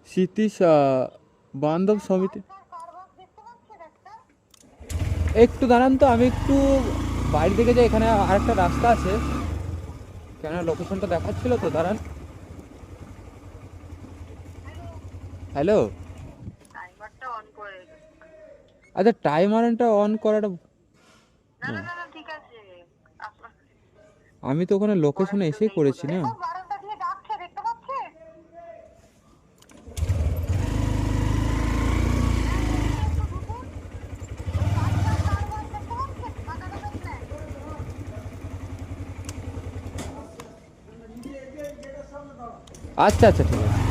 স্মৃতি বান্ধব সমিতি। একটু দাঁড়ান তো, আমি একটু বাইরে দিকে যাই, এখানে আরেকটা রাস্তা আছে, কেন লোকেশনটা দেখাচ্ছিল তো, দাঁড়ান। হ্যালো। টাইমারটা অন করে রেখে। আচ্ছা, টাইমারটা অন করাটা না না না না, ঠিক আছে। আপনার আমি তো ওখানে করার লোকেশনে কেউ এসেই নেই করেছি বোধহয়। না। দেখো বারান্দা দিয়ে ডাকছে, দেখতে পাচ্ছে? একটু ঢুকুন। ওই গাছটা কারবার দেখতে পাচ্ছেন? কাটা কাটা ফ্ল্যাট। আচ্ছা আচ্ছা, ঠিক আছে।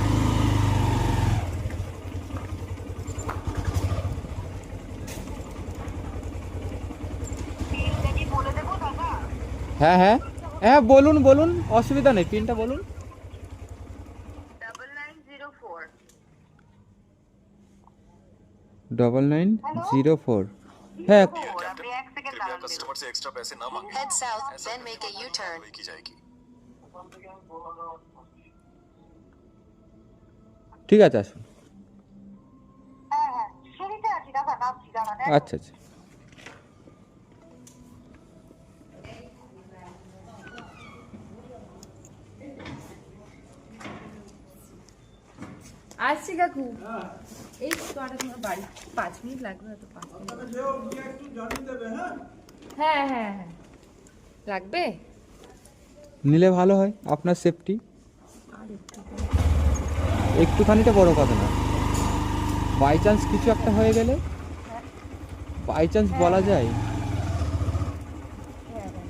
পিনটা কি বলে দেবো দাদা? হ্যাঁ হ্যাঁ হ্যাঁ, বলুন বলুন, অসুবিধা নেই, পিনটা বলুন। 9904। 9904। হ্যাঁ। আপনি 1 সেকেন্ড দাঁড়ান। कस्टमर से एक्स्ट्रा पैसे ना मांगे। Head south, then make a U-turn. की जाएगी। ঠিক আছে, আসুন। হ্যাঁ হ্যাঁ, সিঁড়িতে আছি দাদা, নামছি, দাঁড়ান। আচ্ছা আচ্ছা। আসছি কাকু। এই তো আর তোমার বাড়ি 5 মিনিট লাগবে, হয়তো 5 মিনিট। হ্যাঁ হ্যাঁ হ্যাঁ, লাগবে। নিলে ভালো হয়, আপনার সেফটি। আর একটু একটুখানিটা বড় কথা না, বাই চান্স কিছু একটা হয়ে গেলে, বাই চান্স বলা যায়। হ্যাঁ হ্যাঁ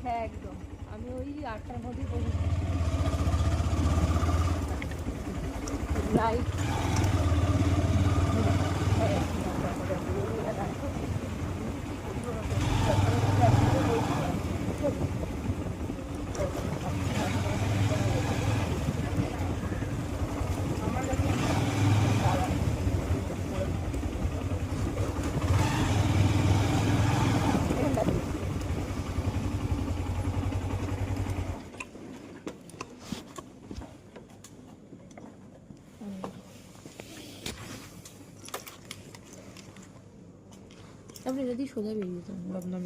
হ্যাঁ, একদম। আমি ওই 8টার মধ্যেই পৌঁছে লাইট। আপনি যদি সোজা বেরিয়ে যান, ভাবলাম